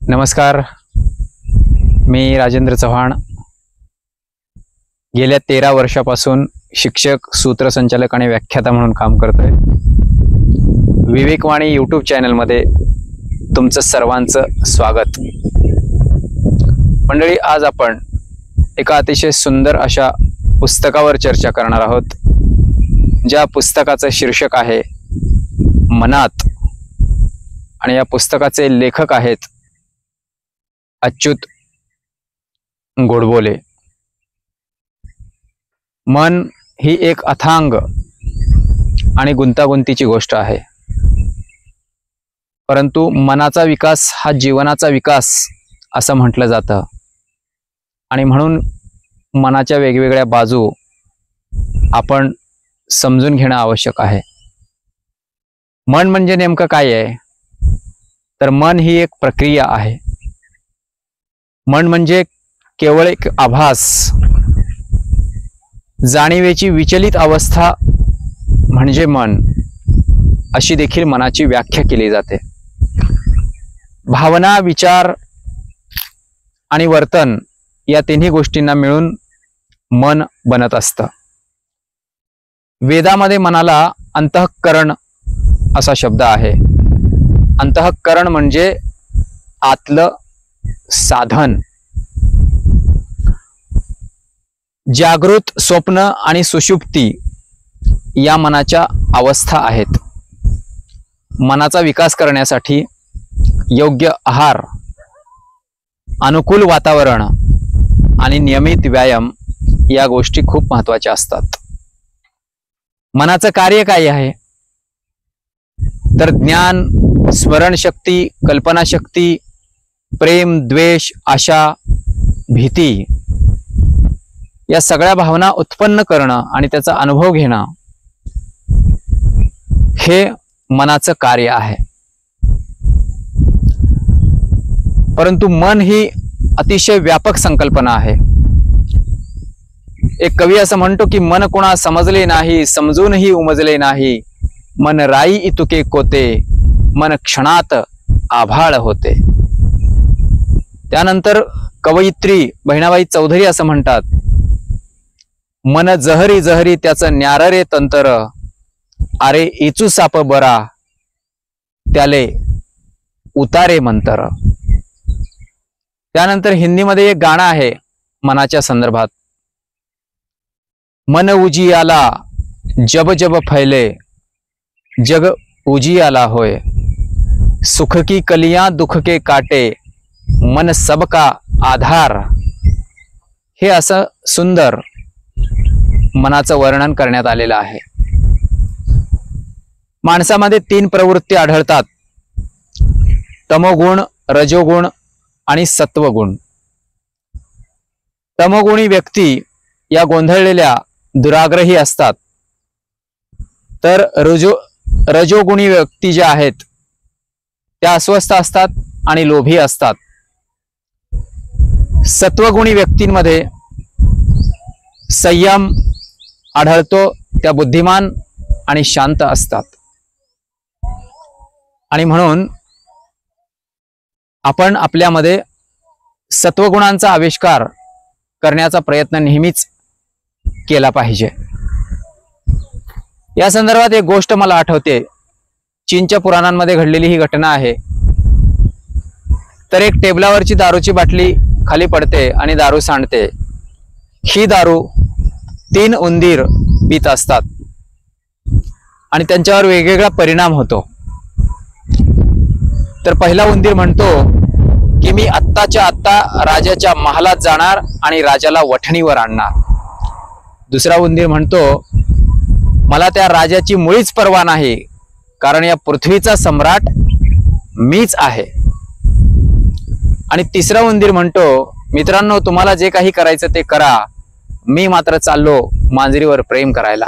नमस्कार, मी राजेंद्र चव्हाण गेल्या 13 वर्षापासून शिक्षक, सूत्रसंचालक आणि व्याख्याता म्हणून काम करतोय। विवेकवाणी यूट्यूब चॅनलमध्ये तुमचं सर्वांचं स्वागत। मंडळी, आज आपण एका अतिशय सुंदर अशा पुस्तकावर चर्चा करणार आहोत, ज्या पुस्तकाचं शीर्षक आहे मनात, आणि या पुस्तकाचे लेखक आहेत अच्युत गोडबोले। मन ही एक अथांग आणि गुंतागुंतीची गोष्ट आहे, परंतु मनाचा विकास हा जीवनाचा विकास असं म्हटलं जातं, आणि म्हणून मनाच्या वेगवेगळ्या बाजू आपण समजून घेणं आवश्यक आहे। मन म्हणजे नेमकं काय आहे? तर मन ही एक प्रक्रिया आहे। मन म्हणजे केवळ एक आभास, जाणीवेची विचलित अवस्था म्हणजे मन, अशी देखील मनाची व्याख्या केली जाते। भावना, विचार आणि वर्तन या तिन्ही गोष्टींना मिळून मन बनत असतं। वेदामध्ये मनाला अंतःकरण असा शब्द आहे। अंतःकरण म्हणजे आतलं साधन। जागृत, स्वप्न आणि सुषुप्ती या मनाच्या अवस्था आहेत। मनाचा विकास करण्यासाठी योग्य आहार, अनुकूल वातावरण आणि नियमित व्यायाम या गोष्टी खूप महत्त्वाच्या असतात। मनाचं कार्य काय आहे? तर ज्ञान, स्मरणशक्ती, कल्पनाशक्ती, प्रेम, द्वेष, आशा, भीती या सगळ्या भावना उत्पन्न करणं आणि त्याचा अनुभव घेणं हे मनाचं कार्य आहे। परंतु मन ही अतिशय व्यापक संकल्पना आहे। एक कवी असं म्हणतो की मन कोणा समजले नाही, समजूनही उमजले नाही, मन राई इतुके कोते, मन क्षणात आभाळ होते। त्यानंतर कवयित्री बहिणाबाई चौधरी असं म्हणतात, मन जहरी जहरी त्याचं न्यार रे तंतर, अरे इचू साप बरा त्याले उतारे मंतर। त्यानंतर हिंदीमध्ये एक गाणं आहे मनाच्या संदर्भात, मन उजियाला जब जब फैले, जग उजियाला होय, सुख की कलियां दुख के काटे, मन सबका आधार। हे असं सुंदर मनाचं वर्णन करण्यात आलेलं आहे। माणसामध्ये 3 प्रवृत्ती आढळतात: तमोगुण, रजोगुण आणि सत्वगुण। तमोगुणी व्यक्ती या गोंधळलेल्या दुराग्रही असतात, तर रजोगुणी व्यक्ती ज्या आहेत त्या अस्वस्थ असतात आणि लोभी असतात। सत्वगुणी व्यक्तींमध्ये संयम आढळतो, त्या बुद्धिमान आणि शांत असतात। आणि म्हणून आपण आपल्यामध्ये सत्वगुणांचा आविष्कार करण्याचा प्रयत्न नेहमीच केला पाहिजे। या संदर्भात एक गोष्ट मला आठवते, चीनच्या पुराणांमध्ये घडलेली ही घटना आहे। तर एक टेबलावरची दारूची बाटली खाली पडते आणि दारू सांडते। ही दारू 3 उंदीर पीत असतात आणि त्यांच्यावर वेगवेगळा परिणाम होतो। तर पहिला उंदीर म्हणतो की मी आत्ताच्या आत्ता राजाच्या महालात जाणार आणि राजाला वठणीवर आणणार। दुसरा उंदीर म्हणतो मला त्या राजाची मुळीच पर्वा नाही, कारण या पृथ्वीचा सम्राट मीच आहे। आणि तिसरा उंदीर म्हणतो मित्रांनो, तुम्हाला जे काही करायचं ते करा, मी मात्र चाललो मांजरीवर प्रेम करायला।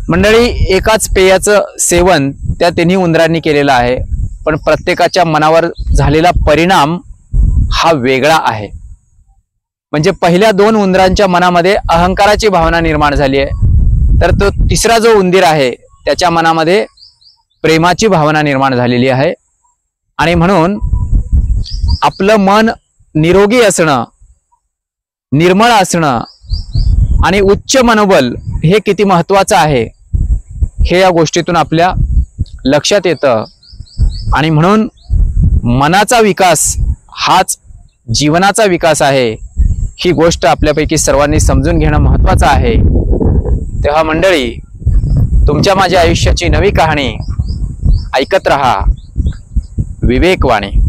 मंडळी, एकाच पेयाचं सेवन त्या तिन्ही उंदरांनी केलेलं आहे, पण प्रत्येकाच्या मनावर झालेला परिणाम हा वेगळा आहे। म्हणजे पहिल्या 2 उंदरांच्या मनामध्ये अहंकाराची भावना निर्माण झाली आहे, तर तो तिसरा जो उंदीर आहे त्याच्या मनामध्ये प्रेमाची भावना निर्माण झालेली आहे। आणि म्हणून आपलं मन निरोगी असणं, निर्मळ असणं आणि उच्च मनोबल हे किती महत्त्वाचं आहे हे या गोष्टीतून आपल्या लक्षात येतं. आणि म्हणून मनाचा विकास हाच जीवनाचा विकास आहे, ही गोष्ट आपल्यापैकी सर्वांनी समजून घेणं महत्त्वाचं आहे. तेव्हा मंडळी, तुमच्या माझ्या आयुष्याची नवी कहाणी ऐकत रहा विवेकवाणी.